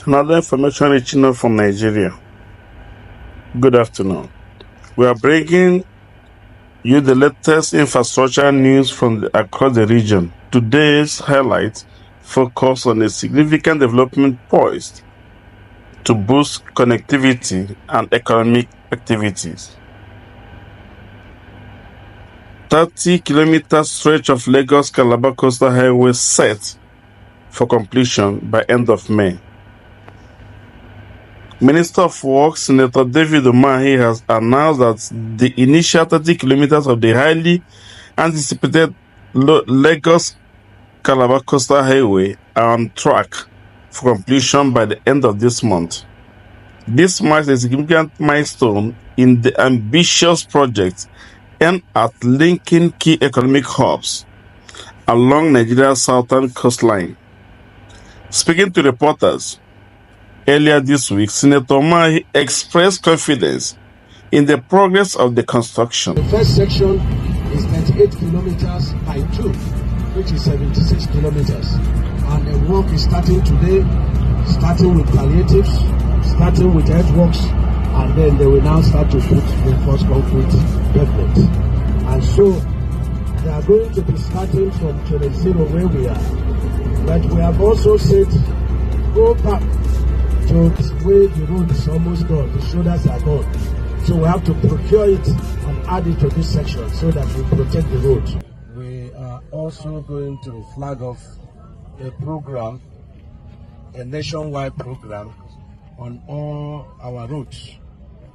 Another information reaching out from Nigeria. Good afternoon. We are bringing you the latest infrastructure news from across the region. Today's highlights focus on a significant development poised to boost connectivity and economic activities. 30-kilometer stretch of Lagos-Calabar Coastal Highway set for completion by end of May. Minister of Works Senator David Umahi has announced that the initial 30 kilometers of the highly anticipated Lagos-Calabar Coastal Highway are on track for completion by the end of this month. This marks a significant milestone in the ambitious project aimed at linking key economic hubs along Nigeria's southern coastline. Speaking to reporters earlier this week, Senator Umahi expressed confidence in the progress of the construction. The first section is 38 kilometers by 2, which is 76 kilometers. And the work is starting today, starting with palliatives, starting with earthworks, and then they will now start to put the first concrete pavement. And so they are going to be starting from 20 where we are. But we have also said, go back to where the road is almost gone, the shoulders are gone. So we have to procure it and add it to this section so that we protect the road. We are also going to flag off a program, a nationwide program on all our roads.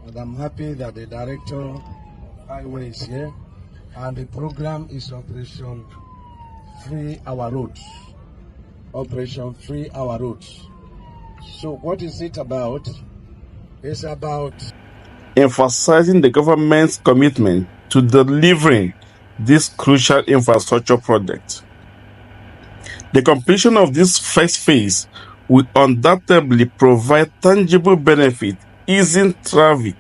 And I'm happy that the Director of Highway is here, and the program is Operation Free Our Roads. Operation Free Our Roads. So what is it about? It's about emphasizing the government's commitment to delivering this crucial infrastructure project. The completion of this first phase will undoubtedly provide tangible benefit, easing traffic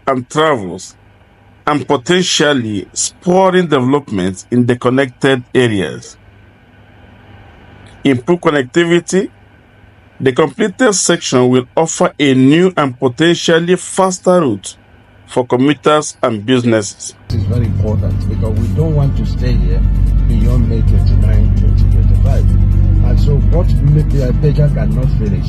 and travels, and potentially spurring development in the connected areas. Improve connectivity. The completed section will offer a new and potentially faster route for commuters and businesses. It is very important because we don't want to stay here beyond May 29, 2025. And so what Beja cannot finish,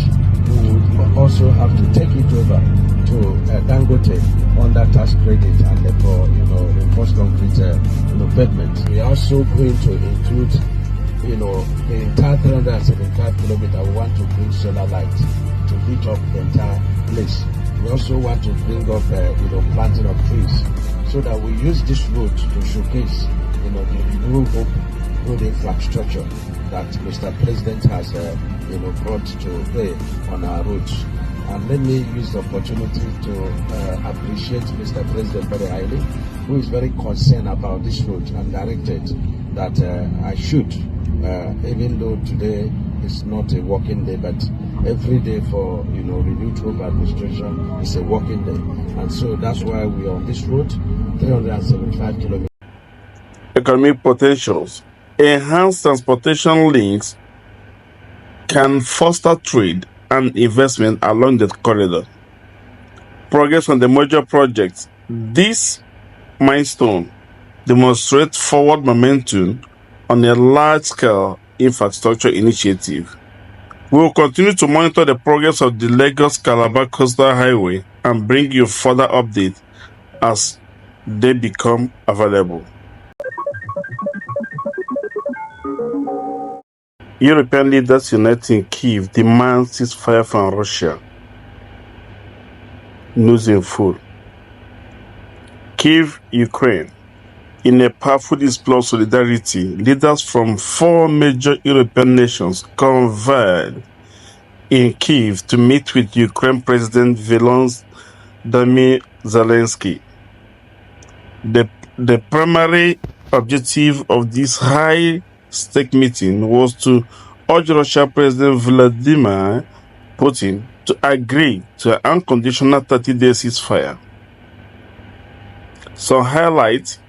we will also have to take it over to Dangote under tax credit and therefore, reinforced concrete pavement. We are also going to include the entire 375 kilometers. We want to bring solar light to heat up the entire place. We also want to bring up, planting of trees so that we use this road to showcase, the new hope road infrastructure that Mr. President has, brought to bear on our roads. And let me use the opportunity to appreciate Mr. President very highly, who is very concerned about this road and directed that I should, even though today is not a working day, but every day for renewed hope administration is a working day. And so that's why we are on this road, 375 kilometers. Economic potentials. Enhanced transportation links can foster trade and investment along the corridor. Progress on the major projects. This milestone demonstrates forward momentum on a large-scale infrastructure initiative. We will continue to monitor the progress of the Lagos-Calabar Coastal Highway and bring you further updates as they become available. European leaders unite in Kyiv demand ceasefire from Russia. News in full. Kyiv, Ukraine. In a powerful display of solidarity, leaders from 4 major European nations converged in Kyiv to meet with Ukraine President Volodymyr Zelensky. The primary objective of this high-stake meeting was to urge Russian President Vladimir Putin to agree to an unconditional 30-day ceasefire. Some highlights: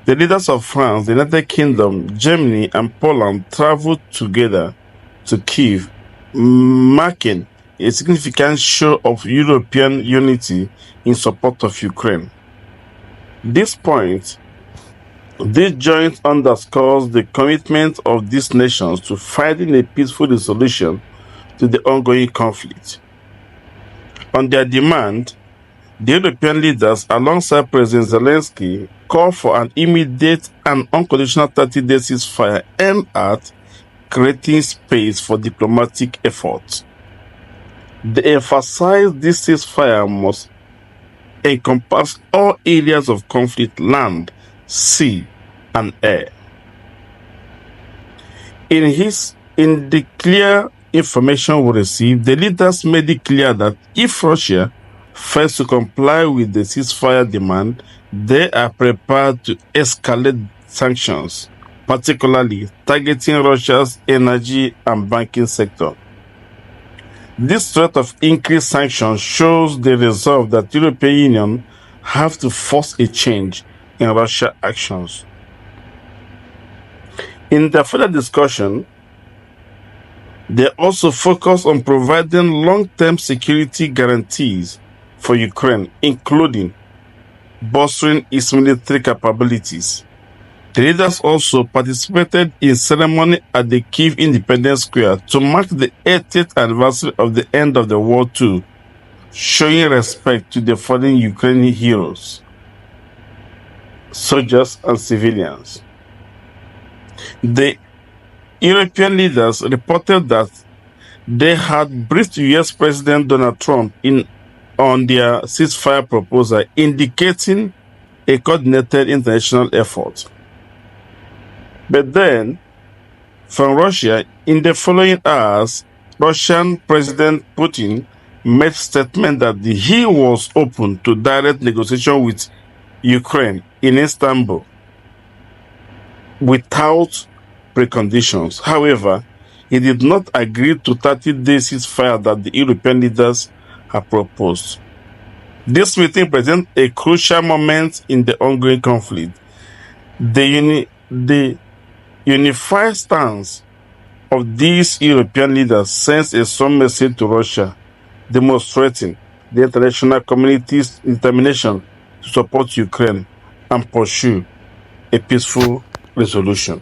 the leaders of France, the United Kingdom, Germany, and Poland traveled together to Kyiv, marking a significant show of European unity in support of Ukraine. This joint underscores the commitment of these nations to finding a peaceful resolution to the ongoing conflict. On their demand, the European leaders, alongside President Zelensky, called for an immediate and unconditional 30-day ceasefire aimed at creating space for diplomatic efforts. They emphasized this ceasefire must encompass all areas of conflict: land, sea, and air. In the clear information we received, the leaders made it clear that if Russia fails to comply with the ceasefire demand, they are prepared to escalate sanctions, particularly targeting Russia's energy and banking sector. This threat of increased sanctions shows the resolve that the European Union have to force a change in Russia's actions. In their further discussion, they also focus on providing long-term security guarantees for Ukraine, including bolstering its military capabilities. The leaders also participated in a ceremony at the Kyiv Independence Square to mark the 80th anniversary of the end of the World War II, showing respect to the fallen Ukrainian heroes, soldiers, and civilians. The European leaders reported that they had briefed US President Donald Trump on their ceasefire proposal, indicating a coordinated international effort. But then, from Russia, in the following hours, Russian President Putin made statement that he was open to direct negotiation with Ukraine in Istanbul without preconditions. However, he did not agree to 30-day ceasefire that the European leaders have proposed. This meeting presents a crucial moment in the ongoing conflict. The unified stance of these European leaders sends a strong message to Russia, demonstrating the international community's determination to support Ukraine and pursue a peaceful resolution.